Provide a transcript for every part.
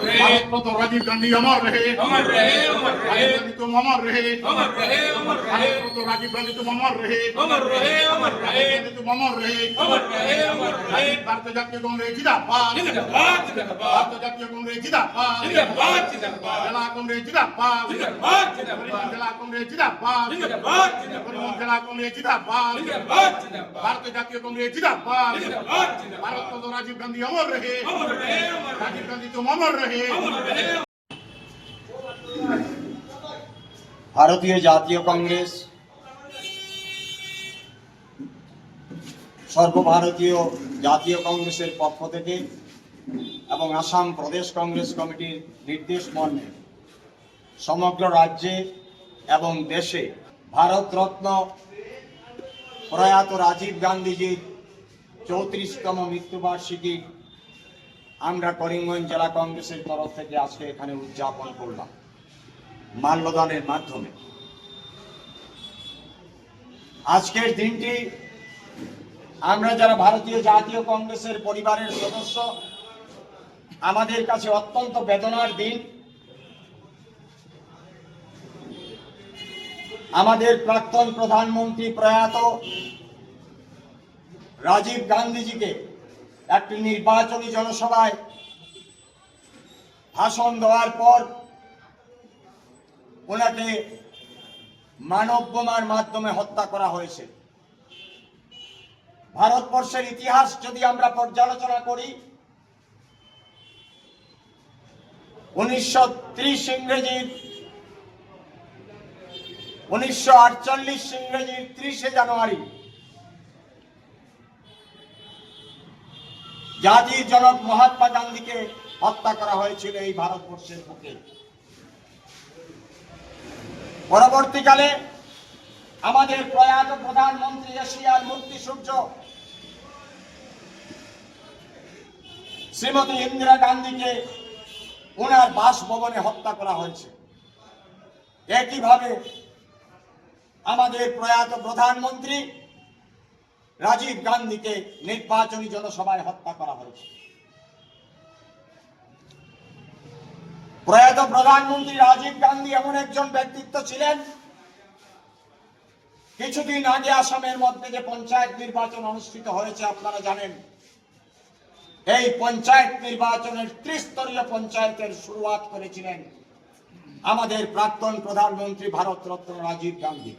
भारत रत्न राजीव गांधी अमर रहे, अमर रहे, अमर रहे, राजीव गांधी तुम अमर रहे, अमर रहे, अमर रहे, भारत रत्न राजीव गांधी तुम अमर रहे, अमर रहे, अमर रहे, राजीव गांधी तुम अमर रहे, अमर रहे, अमर रहे। भारतीय जातीय कांग्रेस जिंदाबाद, जिंदाबाद, जिंदाबाद, भारतीय जातीय कांग्रेस जिंदाबाद, जिंदाबाद, जिंदाबाद, जिला कांग्रेस जिंदाबाद, जिंदाबाद, जिंदाबाद, जिला कांग्रेस जिंदाबाद, जिंदाबाद, जिंदाबाद, जिला कांग्रेस जिंदाबाद, जिंदाबाद, जिंदाबाद, भारतीय जातीय कांग्रेस जिंदाबाद, जिंदाबाद, जिंदाबाद, भारत रत्न राजीव गांधी अमर रहे, अमर रहे, अमर रहे, राजीव गांधी तुम अमर रहे। अमर रहे। ভারতীয় জাতীয় কংগ্রেস সর্বভারতীয় জাতীয় কংগ্রেসের পক্ষ থেকে এবং আসাম প্রদেশ কংগ্রেস কমিটির নির্দেশ মর্মে সমগ্র রাজ্যে এবং দেশে ভারতরত্ন প্রয়াত রাজীব গান্ধীজির 34তম মৃত্যুবার্ষিকী আমরা করিমগঞ্জ জেলা কংগ্রেসের তরফ থেকে আজকে এখানে উদযাপন করলাম মাল্যদানের মাধ্যমে। আজকের দিনটি আমরা যারা ভারতীয় জাতীয় কংগ্রেসের পরিবারের সদস্য আমাদের কাছে অত্যন্ত বেদনার দিন। আমাদের প্রাক্তন প্রধানমন্ত্রী প্রয়াত রাজীব গান্ধীজিকে একটি নির্বাচনী জনসভায় ভাষণ দেওয়ার পর ওনাকে মানব বোমার মাধ্যমে হত্যা করা হয়েছে। ভারতবর্ষের ইতিহাস যদি আমরা পর্যালোচনা করি 1930 ইংরেজির 1948 ইংরেজির 30শে জানুয়ারি জাতির জনক মহাত্মা গান্ধীকে হত্যা করা হয়েছিল এই ভারতবর্ষের বুকে। পরবর্তীকালে আমাদের প্রয়াত প্রধানমন্ত্রী এশিয়ার মূর্তি সূর্য শ্রীমতী ইন্দিরা গান্ধীকে ওনার বাসভবনে হত্যা করা হয়েছে। একইভাবে আমাদের প্রয়াত প্রধানমন্ত্রী রাজীব গান্ধীকে নির্বাচনী জনসভায় হত্যা করা হয়েছে। প্রয়াত প্রধানমন্ত্রী রাজীব গান্ধী এমন একজন ব্যক্তিত্ব ছিলেন, কিছুদিন আগে আসামের মধ্যে যে পঞ্চায়েত নির্বাচন অনুষ্ঠিত হয়েছে আপনারা জানেন, এই পঞ্চায়েত নির্বাচনের ত্রিস্তরীয় পঞ্চায়েতের শুরুয়াত করেছিলেন আমাদের প্রাক্তন প্রধানমন্ত্রী ভারতরত্ন রাজীব গান্ধী।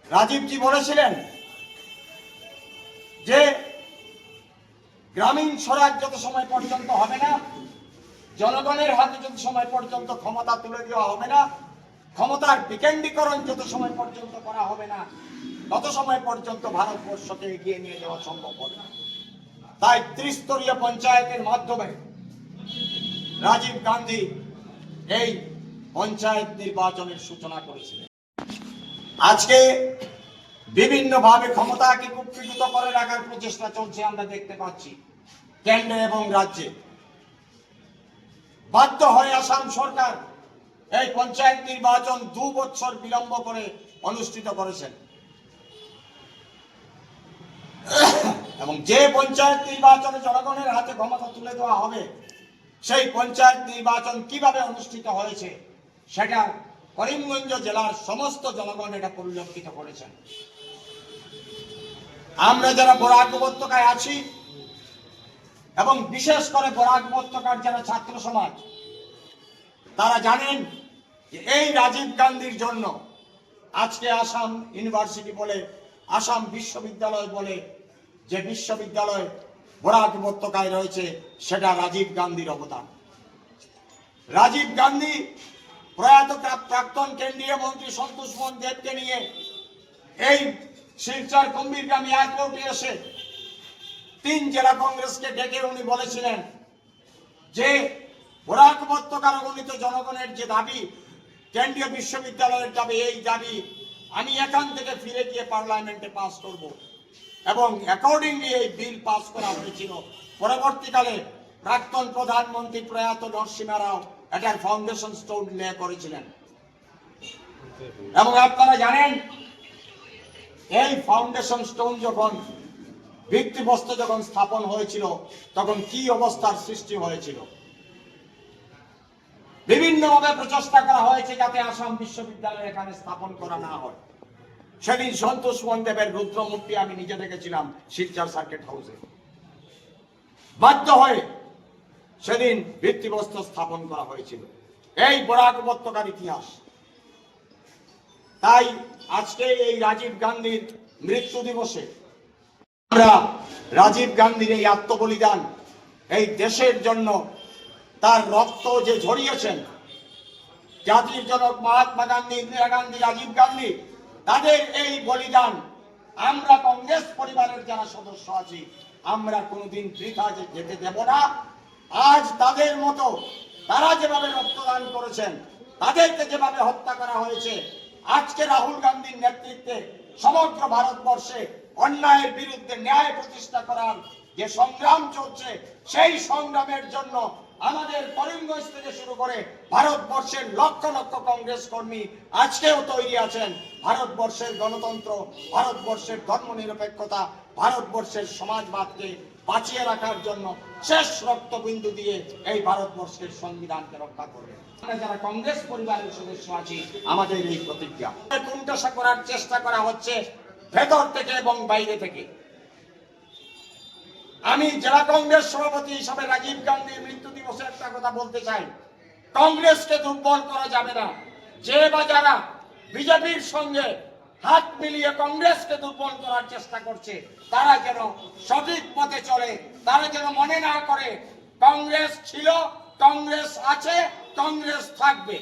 রাজীবজি বলেছিলেন যে গ্রামীণ স্বরাজ যত সময় পর্যন্ত হবে না, জনগণের হাতে যত সময় পর্যন্ত ক্ষমতা তুলে দেওয়া হবে না, ক্ষমতার বিকেন্দ্রীকরণ যত সময় পর্যন্ত করা হবে না, তত সময় পর্যন্ত ভারতবর্ষকে এগিয়ে নিয়ে যাওয়া সম্ভব হবে না। তাই ত্রিস্তরীয় পঞ্চায়েতের মাধ্যমে রাজীব গান্ধী এই পঞ্চায়েত নির্বাচনের সূচনা করেছিলেন। আজকে বিভিন্নভাবে ক্ষমতাকে কুক্ষিগত করে রাখার প্রচেষ্টা চলছে আমরা দেখতে পাচ্ছি কেন্দ্রে এবং রাজ্যে। বাধ্য হয়ে আসাম সরকার এই পঞ্চায়েত নির্বাচন 2 বছর বিলম্ব করে অনুষ্ঠিত করেছেন এবং যে পঞ্চায়েত নির্বাচনে জনগণের হাতে ক্ষমতা তুলে দেওয়া হবে সেই পঞ্চায়েত নির্বাচন কিভাবে অনুষ্ঠিত হয়েছে সেটা করিমগঞ্জ জেলার সমস্ত জনগণ এটা পরিলক্ষিত করেছেন। আমরা যারা বরাক উপত্যকায় আছি এবং বিশেষ করে বরাক উপত্যকার যারা ছাত্র সমাজ তারা জানেন যে এই রাজীব গান্ধীর জন্য আজকে আসাম ইউনিভার্সিটি বলে, আসাম বিশ্ববিদ্যালয় বলে যে বিশ্ববিদ্যালয় বরাক উপত্যকায় রয়েছে সেটা রাজীব গান্ধীর অবদান। রাজীব গান্ধী প্রয়াত প্রাক্তন কেন্দ্রীয় মন্ত্রী সন্তোষ মোহন দেবকে নিয়ে এই শিলচর কুম্ভীরগামী এয়ারপোর্টে এসে 3 জেলা কংগ্রেসকে ডেকে উনি বলেছিলেন যে বরাক উপত্যকার অগণিত জনগণের যে দাবি, কেন্দ্রীয় বিশ্ববিদ্যালয়ের দাবি, এই দাবি আমি এখান থেকে ফিরে গিয়ে পার্লামেন্টে পাস করব এবং অ্যাকর্ডিংলি এই বিল পাস করা হয়েছিল। পরবর্তীকালে প্রাক্তন প্রধানমন্ত্রী প্রয়াত নরসিংহ রাও এটার ফাউন্ডেশন স্টোন লে করেছিলেন এবং আপনারা জানেন এই ফাউন্ডেশন স্টোন যখন ভিত্তিপ্রস্তর যখন স্থাপন হয়েছিল তখন কি অবস্থার সৃষ্টি হয়েছিল। বিভিন্নভাবে প্রচেষ্টা করা হয়েছে যাতে আসাম বিশ্ববিদ্যালয় এখানে স্থাপন করা না হয়। সেদিন সন্তোষ দেবের রুদ্রমূর্তি আমি নিজে দেখেছিলাম শিলচর সার্কিট হাউসে। বাধ্য হয়ে সেদিন ভিত্তিপ্রস্তর স্থাপন করা হয়েছিল। এই বরাক উপত্যকার ইতিহাস। তাই আজকে এই রাজীব গান্ধীর মৃত্যু দিবসে আমরা রাজীব গান্ধীর এই আত্মবলিদান, এই দেশের জন্য তার রক্ত যে ঝরিয়েছেন, জাতির জনক মহাত্মা গান্ধী, ইন্দিরা গান্ধী, রাজীব গান্ধী, তাদের এই বলিদান আমরা কংগ্রেস পরিবারের যারা সদস্য আছি আমরা কোনোদিন বৃথা যেতে দেব না। আজ তাদের মতো তারা যেভাবে রক্তদান করেছেন, তাদেরকে যেভাবে হত্যা করা হয়েছে, আজকে রাহুল গান্ধীর নেতৃত্বে সমগ্র ভারতবর্ষে অন্যায়ের বিরুদ্ধে ন্যায় প্রতিষ্ঠা করার যে সংগ্রাম চলছে, সেই সংগ্রামের জন্য আমাদের করিমগঞ্জ থেকে শুরু করে ভারতবর্ষের লক্ষ লক্ষ কংগ্রেস কর্মী আজকেও তৈরি আছেন ভারতবর্ষের গণতন্ত্র, ভারতবর্ষের ধর্মনিরপেক্ষতা, ভারতবর্ষের সমাজবাদকে বাঁচিয়ে রাখার জন্য শেষ রক্তবিন্দু দিয়ে এই ভারতবর্ষের সংবিধানকে রক্ষা করবে। আমরা যারা কংগ্রেস পরিবারের সদস্য আছি আমাদের এই প্রতিজ্ঞা। কোণঠাসা করার চেষ্টা করা হচ্ছে ভেতর থেকে এবং বাইরে থেকে। আমি জেলা কংগ্রেস সভাপতি হিসাবে রাজীব গান্ধীর মৃত্যু দিবসে একটা কথা বলতে চাই, কংগ্রেসকে দুর্বল করা যাবে না। যে বা যারা বিজেপির সঙ্গে হাত মিলিয়ে কংগ্রেসকে দুর্বল করার চেষ্টা করছে তারা যেন সঠিক পথে চলে, তারা যেন মনে না করে কংগ্রেস ছিল, কংগ্রেস আছে, কংগ্রেস থাকবে।